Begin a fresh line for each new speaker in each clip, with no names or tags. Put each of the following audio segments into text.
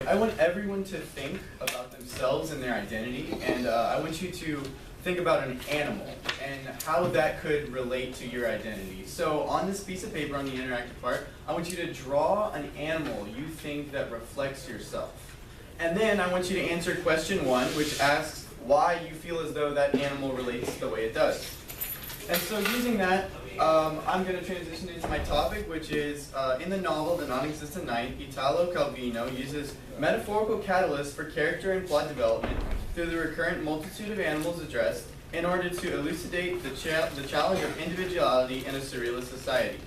I want everyone to think about themselves and their identity, and I want you to think about an animal and how that could relate to your identity. So on this piece of paper on the interactive part, I want you to draw an animal you think that reflects yourself. And then I want you to answer question 1, which asks why you feel as though that animal relates the way it does. And so using that, I'm going to transition into my topic, which is, in the novel The Non-Existent Night, Italo Calvino uses metaphorical catalysts for character and plot development through the recurrent multitude of animals addressed in order to elucidate the challenge of individuality in a surrealist society.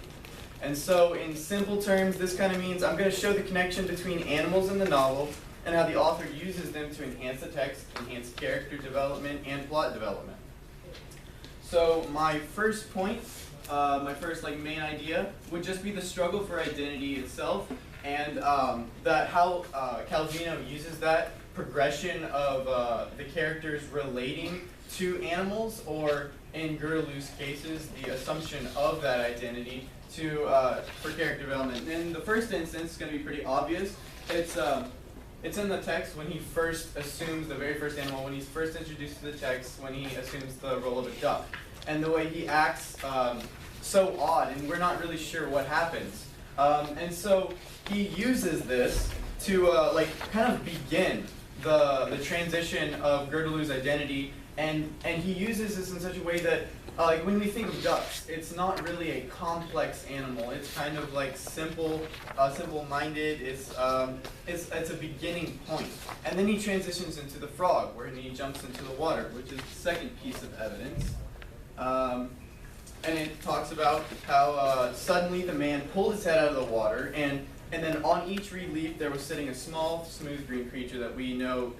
And so in simple terms, this kind of means I'm going to show the connection between animals in the novel and how the author uses them to enhance the text, enhance character development, and plot development. So my first point, my first main idea would just be the struggle for identity itself, and that how Calvino uses that progression of the characters relating to animals, or in Gurulu's cases, the assumption of that identity to for character development. In the first instance, it's going to be pretty obvious. It's in the text when he first assumes the very first animal, when he's first introduced to the text, when he assumes the role of a duck. And the way he acts so odd, and we're not really sure what happens. And so he uses this to kind of begin the transition of Gurulu's identity, and he uses this in such a way that when we think of ducks, it's not really a complex animal. It's kind of simple-minded. It's a beginning point. And then he transitions into the frog, where he jumps into the water, which is the second piece of evidence. And it talks about how suddenly the man pulled his head out of the water, and then on each reed leaf there was sitting a small, smooth green creature that we know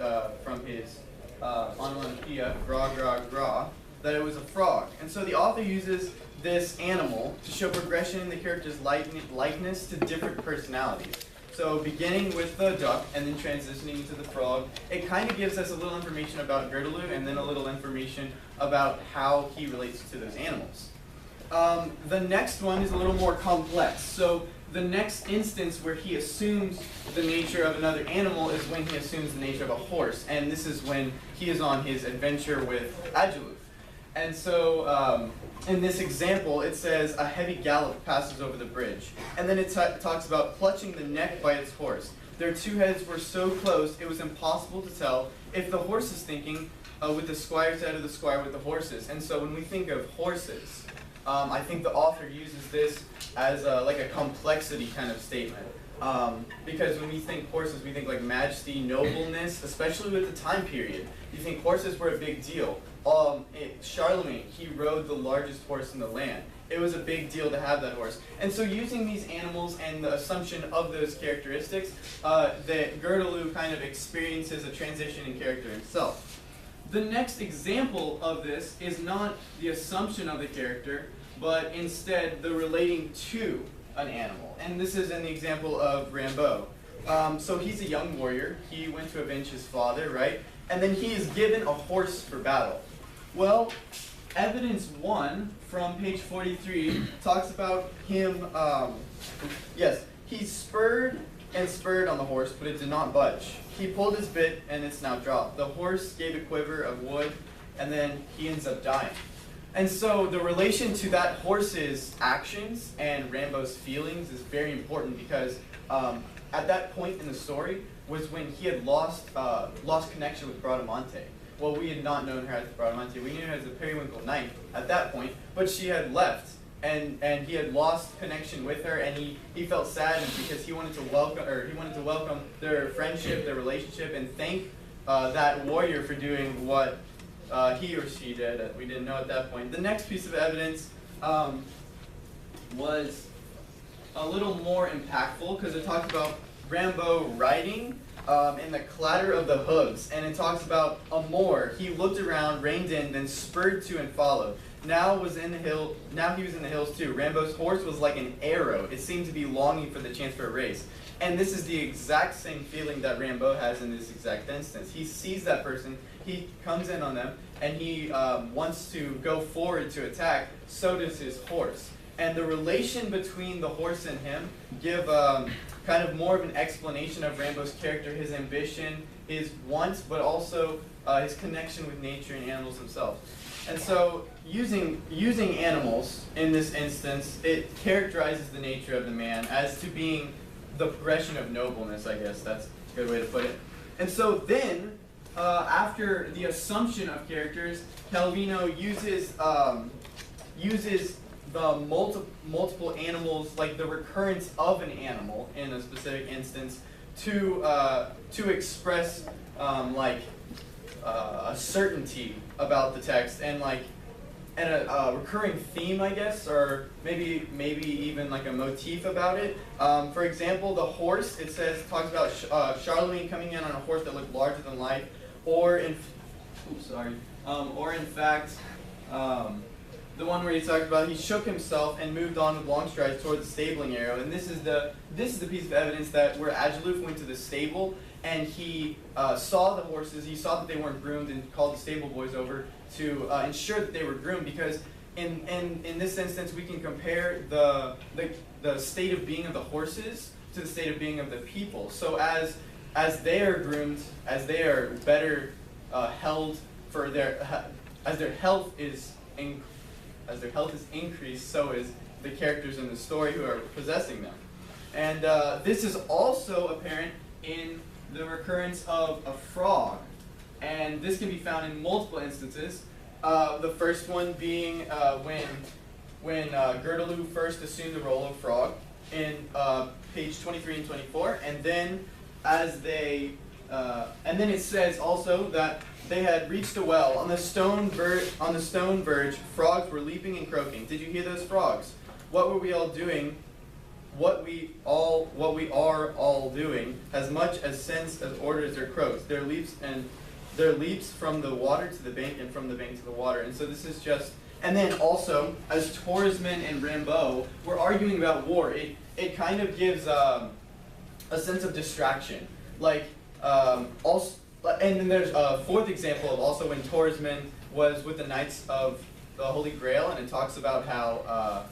from his onomatopoeia, gra, gra, gra, that it was a frog. And so the author uses this animal to show progression in the character's likeness to different personalities. So beginning with the duck and then transitioning into the frog, it kind of gives us a little information about Gurulu and then a little information about how he relates to those animals. The next one is a little more complex. So the next instance where he assumes the nature of another animal is when he assumes the nature of a horse. And this is when he is on his adventure with Adjuluth. And so in this example, it says a heavy gallop passes over the bridge. And then it talks about clutching the neck by its horse. Their two heads were so close, it was impossible to tell if the horse is thinking with the squire's head or the squire with the horses. And so when we think of horses, I think the author uses this as a complexity kind of statement. Because when we think horses, we think majesty, nobleness, especially with the time period. You think horses were a big deal. Charlemagne, he rode the largest horse in the land. It was a big deal to have that horse. And so using these animals and the assumption of those characteristics, that Gurulu kind of experiences a transition in character himself. The next example of this is not the assumption of the character, but instead the relating to an animal. And this is in the example of Rimbaud. So he's a young warrior. He went to avenge his father, right? And then he is given a horse for battle. Well, evidence 1 from page 43 talks about him, yes, he spurred and spurred on the horse, but it did not budge. He pulled his bit, and it's now dropped. The horse gave a quiver of wood, and then he ends up dying. And so the relation to that horse's actions and Rimbaud's feelings is very important, because at that point in the story was when he had lost connection with Bradamante. Well, we had not known her as Bradamante. We knew her as the Periwinkle Knight at that point, but she had left, and he had lost connection with her, and he felt sad because he wanted to welcome their friendship, their relationship, and thank that warrior for doing what he or she did. We didn't know at that point. The next piece of evidence was a little more impactful, because it talks about Rimbaud riding and the clatter of the hooves, and it talks about a Moor. He looked around, reined in, then spurred to and followed. Now he was in the hills too. Rimbaud's horse was like an arrow. It seemed to be longing for the chance for a race. And this is the exact same feeling that Rimbaud has in this exact instance. He sees that person, he comes in on them, and he wants to go forward to attack. So does his horse. and the relation between the horse and him give kind of more of an explanation of Rambo's character, his ambition, his wants, but also his connection with nature and animals themselves. And so using animals in this instance, it characterizes the nature of the man as to being the progression of nobleness, I guess that's a good way to put it. And so then, after the assumption of characters, Calvino uses the multiple animals, like the recurrence of an animal in a specific instance, to express a certainty about the text and a recurring theme, I guess, or maybe even like a motif about it. For example, the horse, it talks about Charlemagne coming in on a horse that looked larger than life, or in fact, the one where he talks about he shook himself and moved on with long strides toward the stabling area. And this is the piece of evidence that where Agilulf went to the stable and he saw the horses, he saw that they weren't groomed and called the stable boys over to ensure that they were groomed, because in this instance we can compare the state of being of the horses to the state of being of the people. So as they are groomed, as they are better held for as their health is increased, so is the characters in the story who are possessing them. And this is also apparent in the recurrence of a frog. And this can be found in multiple instances. The first one being when Girdaloo first assumed the role of frog in page 23 and 24. And then and then it says also that they had reached a well. On the stone verge, frogs were leaping and croaking. Did you hear those frogs? What were we all doing? What we are all doing, as much as sense as order as their croaks. Their leaps from the water to the bank, and from the bank to the water. And so this is just. And then also, as Torsman and Rimbaud were arguing about war, it kind of gives a sense of distraction. Also. And then there's a fourth example of also when Torsman was with the Knights of the Holy Grail, and it talks about how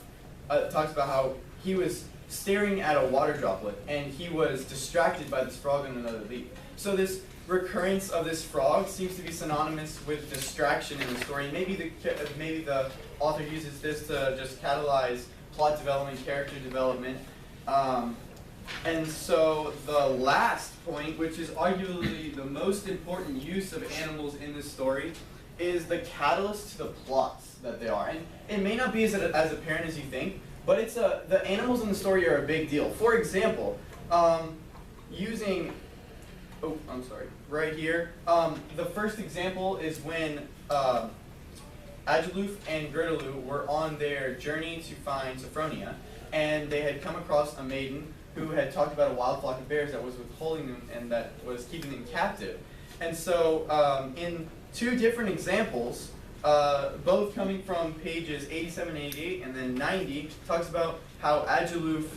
he was staring at a water droplet, and he was distracted by this frog in another leaf. So this recurrence of this frog seems to be synonymous with distraction in the story. Maybe the author uses this to just catalyze plot development, character development. And so the last point, which is arguably the most important use of animals in this story, is the catalyst to the plots that they are. And it may not be as apparent as you think, but the animals in the story are a big deal. For example, right here, the first example is when Agilulf and Girdaloo were on their journey to find Sophronia, and they had come across a maiden who had talked about a wild flock of bears that was withholding them and that was keeping them captive. And so in two different examples, both coming from pages 87 and 88 and then 90, talks about how Agilulf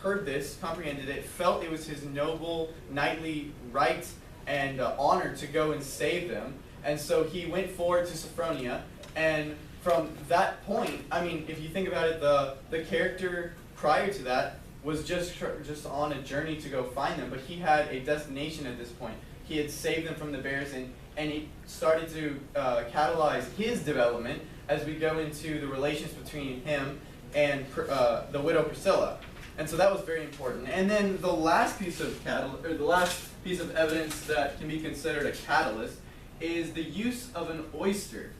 heard this, comprehended it, felt it was his noble knightly right and honor to go and save them. And so he went forward to Sophronia, and from that point, I mean, if you think about it, the character prior to that was just on a journey to go find them, but he had a destination at this point. He had saved them from the bears, and he started to catalyze his development as we go into the relations between him and the widow Priscilla. And so that was very important. And then the last piece of evidence that can be considered a catalyst is the use of an oyster.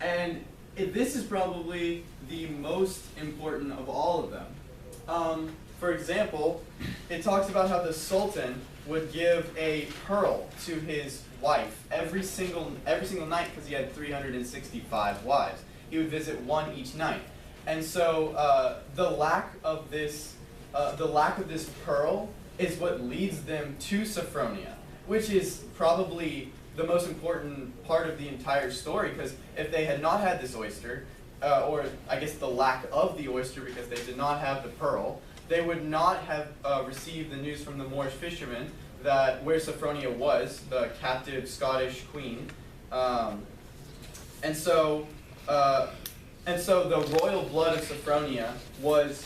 And this is probably the most important of all of them. For example, it talks about how the Sultan would give a pearl to his wife every single night, because he had 365 wives. He would visit one each night, and so the lack of this pearl is what leads them to Sophronia, which is probably the most important part of the entire story. Because if they had not had this oyster, or I guess the lack of the oyster, because they did not have the pearl, they would not have received the news from the Moorish fishermen that where Sophronia was, the captive Scottish queen. And And so the royal blood of Sophronia was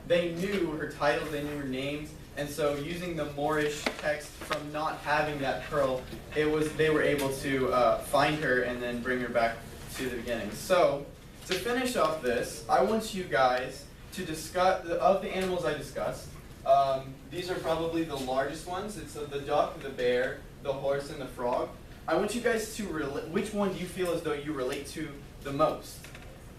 they knew her titles, they knew her names, and so using the Moorish text from not having that pearl, they were able to find her and then bring her back to the beginning. So to finish off this, I want you guys to discuss of the animals I discussed. These are probably the largest ones. It's the duck, the bear, the horse, and the frog. I want you guys to which one do you feel as though you relate to the most?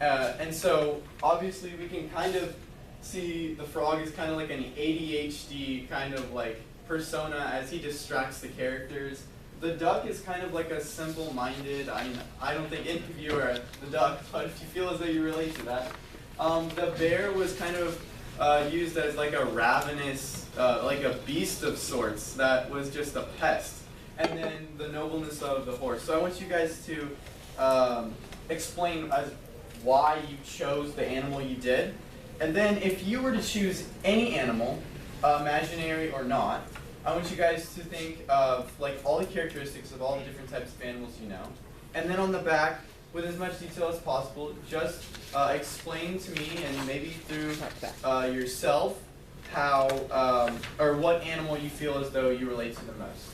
And so obviously we can kind of see the frog is kind of like an ADHD kind of like persona as he distracts the characters. The duck is kind of like a simple-minded, I don't think any of you are the duck, but if you feel as though you relate to that. The bear was kind of used as like a ravenous, like a beast of sorts that was just a pest. And then the nobleness of the horse. So I want you guys to explain why you chose the animal you did. And then if you were to choose any animal, imaginary or not, I want you guys to think of like all the characteristics of all the different types of animals you know. And then on the back, with as much detail as possible, just explain to me and maybe through yourself how or what animal you feel as though you relate to the most.